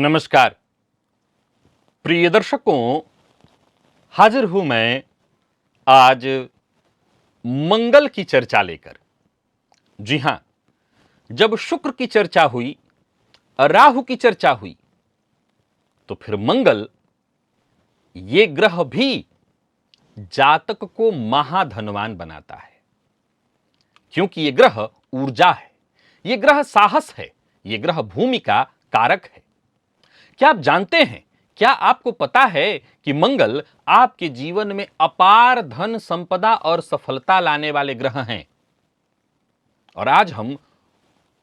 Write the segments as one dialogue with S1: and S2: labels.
S1: नमस्कार प्रिय दर्शकों, हाजिर हूं मैं आज मंगल की चर्चा लेकर। जी हां, जब शुक्र की चर्चा हुई, राहु की चर्चा हुई, तो फिर मंगल ये ग्रह भी जातक को महाधनवान बनाता है, क्योंकि ये ग्रह ऊर्जा है, ये ग्रह साहस है, ये ग्रह भूमि का कारक है। क्या आप जानते हैं, क्या आपको पता है कि मंगल आपके जीवन में अपार धन संपदा और सफलता लाने वाले ग्रह हैं? और आज हम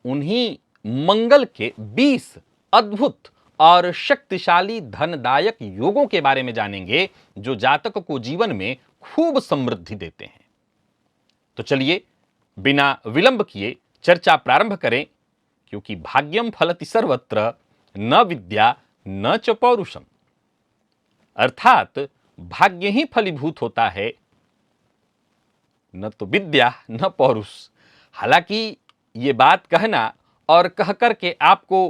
S1: उन्हीं मंगल के 20 अद्भुत और शक्तिशाली धनदायक योगों के बारे में जानेंगे, जो जातक को जीवन में खूब समृद्धि देते हैं। तो चलिए बिना विलंब किए चर्चा प्रारंभ करें, क्योंकि भाग्यम फलति सर्वत्र न विद्या न च पौरुषम, अर्थात भाग्य ही फलीभूत होता है, न तो विद्या न पौरुष। हालांकि ये बात कहना और कह करके आपको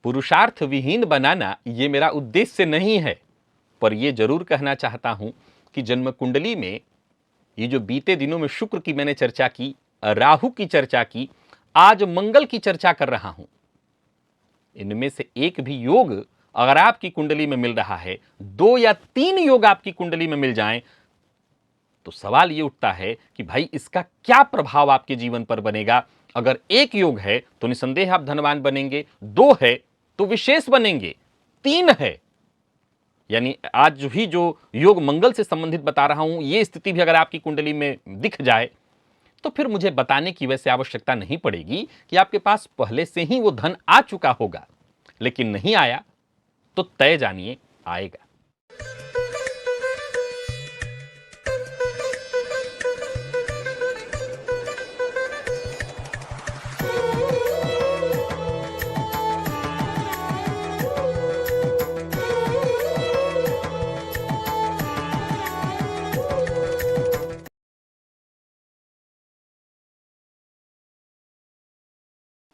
S1: पुरुषार्थ विहीन बनाना ये मेरा उद्देश्य नहीं है, पर यह जरूर कहना चाहता हूं कि जन्म कुंडली में ये जो बीते दिनों में शुक्र की मैंने चर्चा की, राहु की चर्चा की, आज मंगल की चर्चा कर रहा हूं। इनमें से एक भी योग अगर आपकी कुंडली में मिल रहा है, 2 या 3 योग आपकी कुंडली में मिल जाएं, तो सवाल यह उठता है कि भाई इसका क्या प्रभाव आपके जीवन पर बनेगा। अगर एक योग है तो निसंदेह आप धनवान बनेंगे, 2 है तो विशेष बनेंगे, 3 है यानी आज भी जो योग मंगल से संबंधित बता रहा हूं, यह स्थिति भी अगर आपकी कुंडली में दिख जाए, तो फिर मुझे बताने की वैसे आवश्यकता नहीं पड़ेगी कि आपके पास पहले से ही वो धन आ चुका होगा। लेकिन नहीं आया तो तय जानिए आएगा।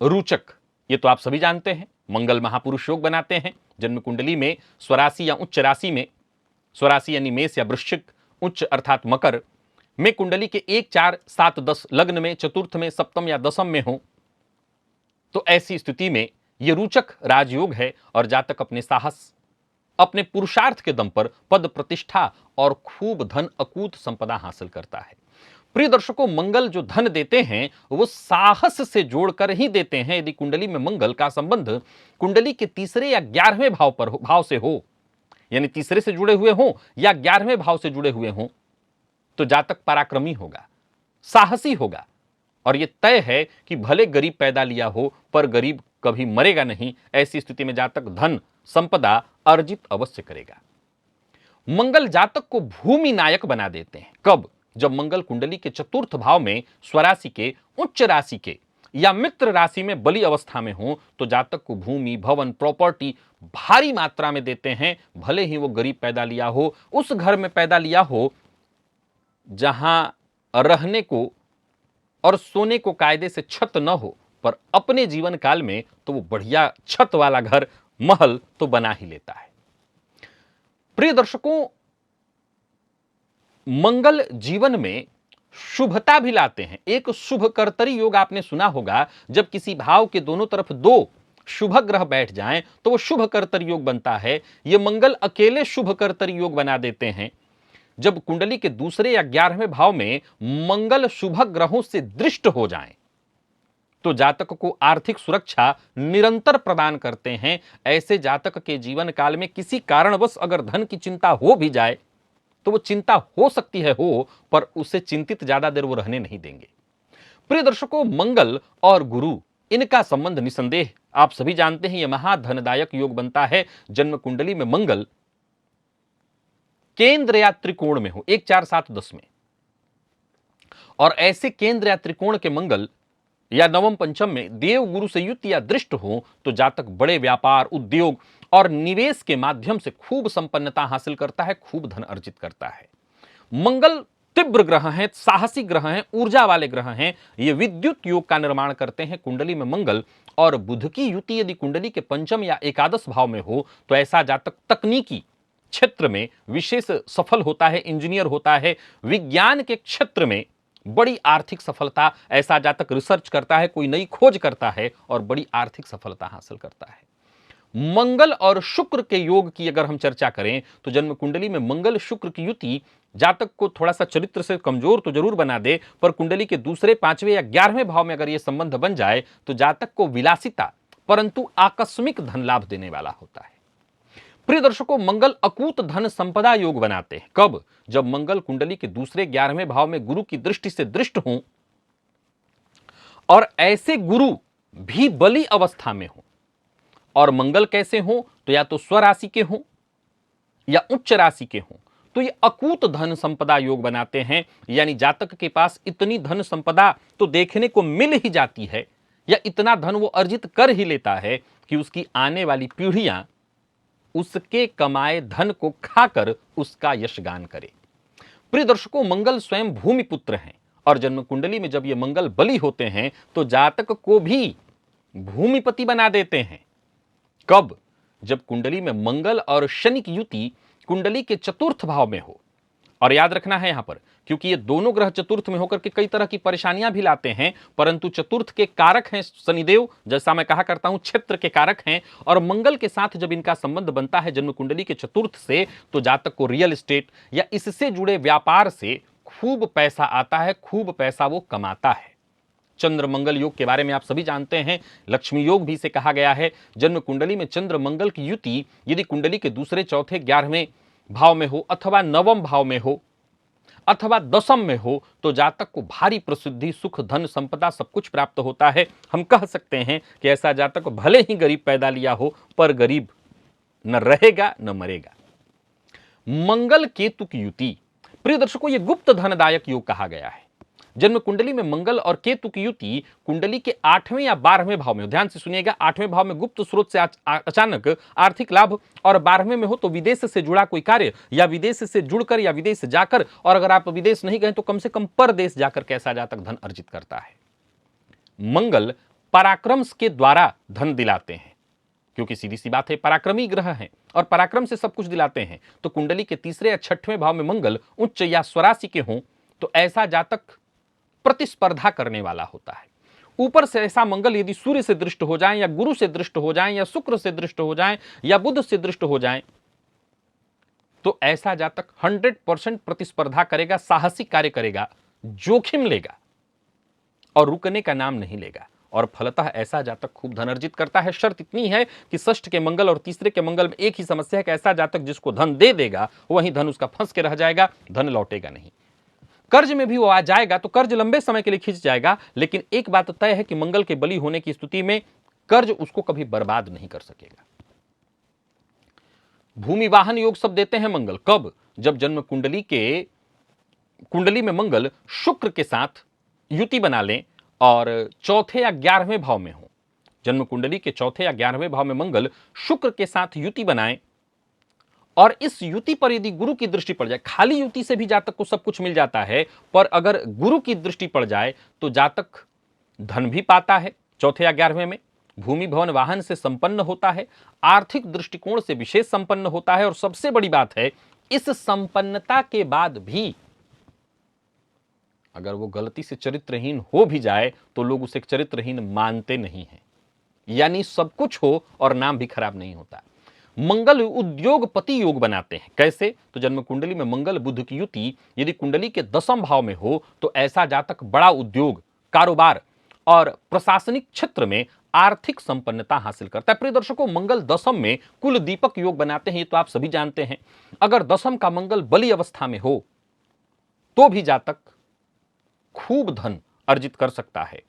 S1: रोचक, ये तो आप सभी जानते हैं, मंगल महापुरुष योग बनाते हैं। जन्म कुंडली में स्वराशि या उच्च राशि में, स्वराशि यानी मेष या वृश्चिक, उच्च अर्थात मकर में कुंडली के 1, 4, 7, 10 लग्न में, चतुर्थ में, सप्तम या दसम में हो, तो ऐसी स्थिति में यह रोचक राजयोग है और जातक अपने साहस, अपने पुरुषार्थ के दम पर पद प्रतिष्ठा और खूब धन अकूत संपदा हासिल करता है। प्रिय दर्शकों, मंगल जो धन देते हैं वो साहस से जोड़कर ही देते हैं। यदि कुंडली में मंगल का संबंध कुंडली के तीसरे या 11वें भाव से हो, यानी तीसरे से जुड़े हुए हो या 11वें भाव से जुड़े हुए हो, तो जातक पराक्रमी होगा, साहसी होगा, और यह तय है कि भले गरीब पैदा लिया हो पर गरीब कभी मरेगा नहीं। ऐसी स्थिति में जातक धन संपदा अर्जित अवश्य करेगा। मंगल जातक को भूमि नायक बना देते हैं। कब? जब मंगल कुंडली के चतुर्थ भाव में स्वराशि के, उच्च राशि के या मित्र राशि में बली अवस्था में हो, तो जातक को भूमि, भवन, प्रॉपर्टी भारी मात्रा में देते हैं। भले ही वो गरीब पैदा लिया हो, उस घर में पैदा लिया हो जहां रहने को और सोने को कायदे से छत न हो, पर अपने जीवन काल में तो वो बढ़िया छत वाला घर, महल तो बना ही लेता है। प्रिय दर्शकों, मंगल जीवन में शुभता भी लाते हैं। एक शुभ कर्तरी योग आपने सुना होगा, जब किसी भाव के दोनों तरफ 2 शुभ ग्रह बैठ जाएं तो वो शुभ कर्तरी योग बनता है। ये मंगल अकेले शुभ कर्तरी योग बना देते हैं। जब कुंडली के दूसरे या 11वें भाव में मंगल शुभ ग्रहों से दृष्ट हो जाएं, तो जातक को आर्थिक सुरक्षा निरंतर प्रदान करते हैं। ऐसे जातक के जीवन काल में किसी कारणवश अगर धन की चिंता हो भी जाए, तो वो चिंता हो सकती है हो, पर उससे चिंतित ज्यादा देर वो रहने नहीं देंगे। प्रिय दर्शकों, मंगल और गुरु, इनका संबंध निसंदेह आप सभी जानते हैं, यह महाधनदायक योग बनता है। जन्म कुंडली में मंगल केंद्र या त्रिकोण में हो, 1, 4, 7, 10 में, और ऐसे केंद्र या त्रिकोण के मंगल या नवम पंचम में देव गुरु से युक्त या दृष्ट हो, तो जातक बड़े व्यापार, उद्योग और निवेश के माध्यम से खूब संपन्नता हासिल करता है, खूब धन अर्जित करता है। मंगल तीव्र ग्रह हैं, साहसी ग्रह हैं, ऊर्जा वाले ग्रह हैं, ये विद्युत योग का निर्माण करते हैं कुंडली में मंगल और बुध की युति यदि कुंडली के पंचम या एकादश भाव में हो तो ऐसा जातक तकनीकी क्षेत्र में विशेष सफल होता है, इंजीनियर होता है, विज्ञान के क्षेत्र में बड़ी आर्थिक सफलता, ऐसा जातक रिसर्च करता है, कोई नई खोज करता है और बड़ी आर्थिक सफलता हासिल करता है। मंगल और शुक्र के योग की अगर हम चर्चा करें तो जन्म कुंडली में मंगल शुक्र की युति जातक को थोड़ा सा चरित्र से कमजोर तो जरूर बना दे, पर कुंडली के दूसरे, पांचवें या 11वें भाव में अगर यह संबंध बन जाए तो जातक को विलासिता परंतु आकस्मिक धन लाभ देने वाला होता है। प्रिय दर्शकों, मंगल अकूत धन संपदा योग बनाते हैं। कब? जब मंगल कुंडली के दूसरे 11वें भाव में गुरु की दृष्टि से दृष्ट हों और ऐसे गुरु भी बली अवस्था में हो। और मंगल कैसे हो? तो या तो स्वराशि के हो या उच्च राशि के हो, तो ये अकूत धन संपदा योग बनाते हैं। यानी जातक के पास इतनी धन संपदा तो देखने को मिल ही जाती है या इतना धन वो अर्जित कर ही लेता है कि उसकी आने वाली पीढ़ियां उसके कमाए धन को खाकर उसका यशगान करे। प्रिय दर्शकों, मंगल स्वयं भूमि पुत्र हैं और जन्म कुंडली में जब ये मंगल बली होते हैं तो जातक को भी भूमिपति बना देते हैं। कब? जब कुंडली में मंगल और शनि की युति कुंडली के चतुर्थ भाव में हो। और याद रखना है यहां पर, क्योंकि ये दोनों ग्रह चतुर्थ में होकर के कई तरह की परेशानियां भी लाते हैं, परंतु चतुर्थ के कारक हैं शनिदेव, जैसा मैं कहा करता हूं क्षेत्र के कारक हैं। और मंगल के साथ जब इनका संबंध बनता है जन्म कुंडली के चतुर्थ से, तो जातक को रियल एस्टेट या इससे जुड़े व्यापार से खूब पैसा आता है, खूब पैसा वो कमाता है। चंद्र मंगल योग के बारे में आप सभी जानते हैं, लक्ष्मी योग भी इसे कहा गया है। जन्म कुंडली में चंद्र मंगल की युति यदि कुंडली के दूसरे, चौथे, 11वें भाव में हो अथवा 9वें भाव में हो अथवा 10वें में हो तो जातक को भारी प्रसिद्धि, सुख, धन, संपदा सब कुछ प्राप्त होता है। हम कह सकते हैं कि ऐसा जातक भले ही गरीब पैदा लिया हो पर गरीब न रहेगा न मरेगा। मंगल केतु की युति, प्रिय दर्शकों, यह गुप्त धनदायक योग कहा गया है। जन्म कुंडली में मंगल और केतु की युति कुंडली के 8वें या 12वें भाव में हो, ध्यान से सुनिएगा, 8वें भाव में गुप्त स्रोत से अचानक आर्थिक लाभ और 12वें में हो तो विदेश से जुड़ा कोई कार्य या विदेश से जुड़कर या विदेश जाकर, और अगर आप विदेश नहीं गए तो कम से कम परदेश जाकर कैसा जातक धन अर्जित करता है। मंगल पराक्रम के द्वारा धन दिलाते हैं, क्योंकि सीधी सी बात है पराक्रमी ग्रह हैं और पराक्रम से सब कुछ दिलाते हैं। तो कुंडली के तीसरे या 6वें भाव में मंगल उच्च या स्वराशि के हों तो ऐसा जातक प्रतिस्पर्धा करने वाला होता है। ऊपर से ऐसा मंगल यदि सूर्य से दृष्ट हो जाए या गुरु से दृष्ट हो जाए या शुक्र से दृष्ट हो जाए या बुध से दृष्ट हो जाए तो ऐसा जातक 100% प्रतिस्पर्धा करेगा, साहसिक कार्य करेगा, जोखिम लेगा और रुकने का नाम नहीं लेगा और फलतः ऐसा जातक खूब धन अर्जित करता है। शर्त इतनी है कि षष्ठ के मंगल और तीसरे के मंगल में एक ही समस्या है कि ऐसा जातक जिसको धन दे देगा वही धन उसका फंस के रह जाएगा, धन लौटेगा नहीं। कर्ज में भी वो आ जाएगा तो कर्ज लंबे समय के लिए खींच जाएगा, लेकिन एक बात तय है कि मंगल के बली होने की स्थिति में कर्ज उसको कभी बर्बाद नहीं कर सकेगा। भूमि वाहन योग सब देते हैं मंगल। कब? जब जन्म कुंडली में मंगल शुक्र के साथ युति बना लें और चौथे या 11वें भाव में हो। जन्म कुंडली के चौथे या 11वें भाव में मंगल शुक्र के साथ युति बनाएं और इस युति पर यदि गुरु की दृष्टि पड़ जाए, खाली युति से भी जातक को सब कुछ मिल जाता है, पर अगर गुरु की दृष्टि पड़ जाए तो जातक धन भी पाता है, चौथे या 11वें में भूमि भवन वाहन से संपन्न होता है, आर्थिक दृष्टिकोण से विशेष संपन्न होता है और सबसे बड़ी बात है इस संपन्नता के बाद भी अगर वो गलती से चरित्रहीन हो भी जाए तो लोग उसे चरित्रहीन मानते नहीं हैं। यानी सब कुछ हो और नाम भी खराब नहीं होता। मंगल उद्योगपति योग बनाते हैं। कैसे? तो जन्म कुंडली में मंगल बुध की युति यदि कुंडली के 10वें भाव में हो तो ऐसा जातक बड़ा उद्योग, कारोबार और प्रशासनिक क्षेत्र में आर्थिक संपन्नता हासिल करता है। प्रिय दर्शकों, मंगल 10वें में कुल दीपक योग बनाते हैं, ये तो आप सभी जानते हैं। अगर 10वें का मंगल बली अवस्था में हो तो भी जातक खूब धन अर्जित कर सकता है।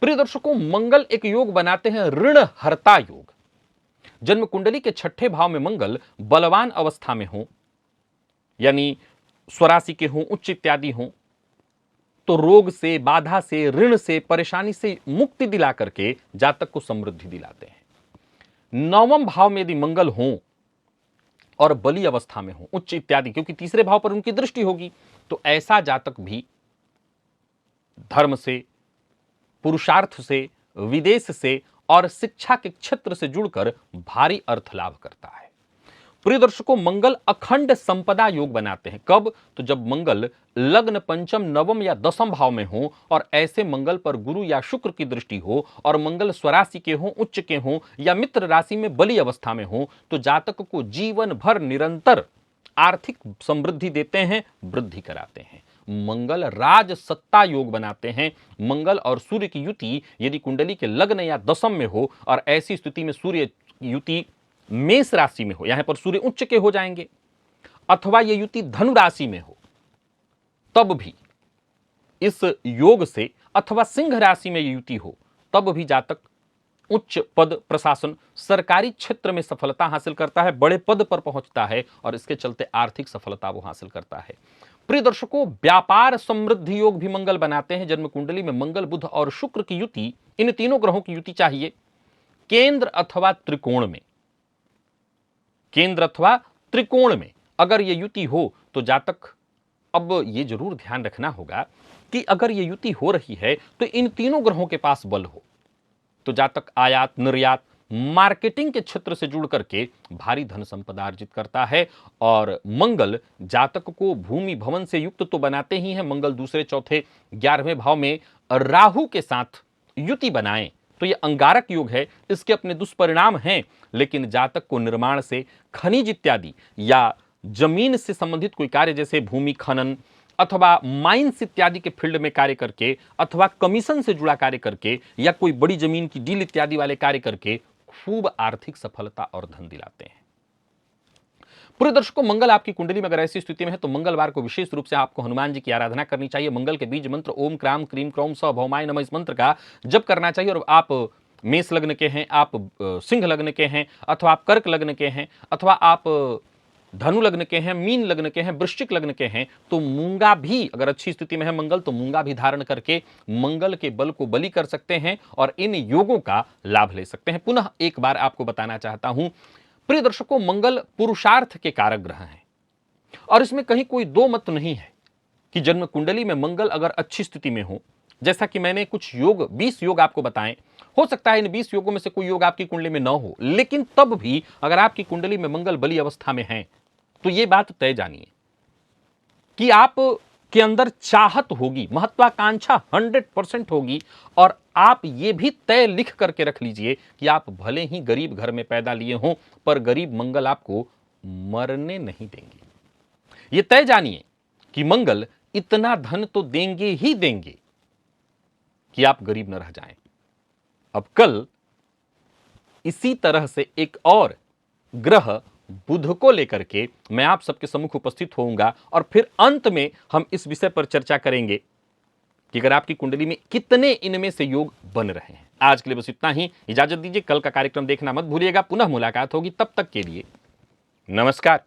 S1: प्रिय दर्शकों, मंगल एक योग बनाते हैं ऋण हरता योग। जन्म कुंडली के 6ठे भाव में मंगल बलवान अवस्था में हो, यानी स्वराशि के हों, उच्च इत्यादि हों, तो रोग से, बाधा से, ऋण से, परेशानी से मुक्ति दिला करके जातक को समृद्धि दिलाते हैं। 9वें भाव में यदि मंगल हो और बली अवस्था में हो, उच्च इत्यादि, क्योंकि तीसरे भाव पर उनकी दृष्टि होगी, तो ऐसा जातक भी धर्म से, पुरुषार्थ से, विदेश से और शिक्षा के क्षेत्र से जुड़कर भारी अर्थ लाभ करता है। प्रिय दर्शकों, मंगल अखंड संपदा योग बनाते हैं। कब? तो जब मंगल लग्न, पंचम, नवम या दसम भाव में हो और ऐसे मंगल पर गुरु या शुक्र की दृष्टि हो और मंगल स्वराशि के हो, उच्च के हो या मित्र राशि में बली अवस्था में हो, तो जातक को जीवन भर निरंतर आर्थिक समृद्धि देते हैं, वृद्धि कराते हैं। मंगल राज सत्ता योग बनाते हैं। मंगल और सूर्य की युति यदि कुंडली के लग्न या दसम में हो और ऐसी स्थिति में सूर्य युति मेष राशि में हो, यहां पर सूर्य उच्च के हो जाएंगे, अथवा यह युति धनु राशि में हो, तब भी इस योग से, अथवा सिंह राशि में युति हो, तब भी जातक उच्च पद, प्रशासन, सरकारी क्षेत्र में सफलता हासिल करता है, बड़े पद पर पहुंचता है और इसके चलते आर्थिक सफलता वो हासिल करता है। प्रिय दर्शकों, व्यापार समृद्धि योग भी मंगल बनाते हैं। जन्म कुंडली में मंगल, बुध और शुक्र की युति, इन तीनों ग्रहों की युति चाहिए केंद्र अथवा त्रिकोण में। केंद्र अथवा त्रिकोण में अगर यह युति हो तो जातक, अब यह जरूर ध्यान रखना होगा कि अगर यह युति हो रही है तो इन तीनों ग्रहों के पास बल हो, तो जातक आयात, निर्यात, मार्केटिंग के क्षेत्र से जुड़ करके भारी धन संपदा अर्जित करता है। और मंगल जातक को भूमि भवन से युक्त तो बनाते ही हैं। मंगल दूसरे, चौथे, 11वें भाव में राहु के साथ युति बनाएं तो यह अंगारक योग है। इसके अपने दुष्परिणाम हैं, लेकिन जातक को निर्माण से, खनिज इत्यादि या जमीन से संबंधित कोई कार्य जैसे भूमि खनन अथवा माइंस इत्यादि के फील्ड में कार्य करके, अथवा कमीशन से जुड़ा कार्य करके, या कोई बड़ी जमीन की डील इत्यादि वाले कार्य करके खूब आर्थिक सफलता और धन दिलाते हैं। प्रिय दर्शकों, मंगल आपकी कुंडली में अगर ऐसी स्थिति में है तो मंगलवार को विशेष रूप से आपको हनुमान जी की आराधना करनी चाहिए। मंगल के बीज मंत्र ओम क्राम क्रीम क्रौम स भौमाय नमः, इस मंत्र का जप करना चाहिए। और आप मेष लग्न के हैं, आप सिंह लग्न के हैं, अथवा आप कर्क लग्न के हैं, अथवा आप धनु लग्न के हैं, मीन लग्न के हैं, वृश्चिक लग्न के हैं, तो मूंगा भी, अगर अच्छी स्थिति में है मंगल, तो मूंगा भी धारण करके मंगल के बल को बलि कर सकते हैं और इन योगों का लाभ ले सकते हैं। पुनः एक बार आपको बताना चाहता हूं प्रिय दर्शकों, मंगल पुरुषार्थ के कारक ग्रह हैं और इसमें कहीं कोई दो मत नहीं है कि जन्म कुंडली में मंगल अगर अच्छी स्थिति में हो, जैसा कि मैंने कुछ योग, 20 योग आपको बताएं, हो सकता है इन 20 योगों में से कोई योग आपकी कुंडली में न हो, लेकिन तब भी अगर आपकी कुंडली में मंगल बली अवस्था में है तो यह बात तय जानिए कि आप के अंदर चाहत होगी, महत्वाकांक्षा 100% होगी। और आप ये भी तय लिख करके रख लीजिए कि आप भले ही गरीब घर में पैदा लिए हों, पर गरीब मंगल आपको मरने नहीं देंगे। ये तय जानिए कि मंगल इतना धन तो देंगे ही देंगे कि आप गरीब न रह जाएं। अब कल इसी तरह से एक और ग्रह बुध को लेकर के मैं आप सबके सम्मुख उपस्थित होऊंगा और फिर अंत में हम इस विषय पर चर्चा करेंगे कि अगर आपकी कुंडली में कितने इनमें से योग बन रहे हैं। आज के लिए बस इतना ही, इजाजत दीजिए। कल का कार्यक्रम देखना मत भूलिएगा। पुनः मुलाकात होगी, तब तक के लिए नमस्कार।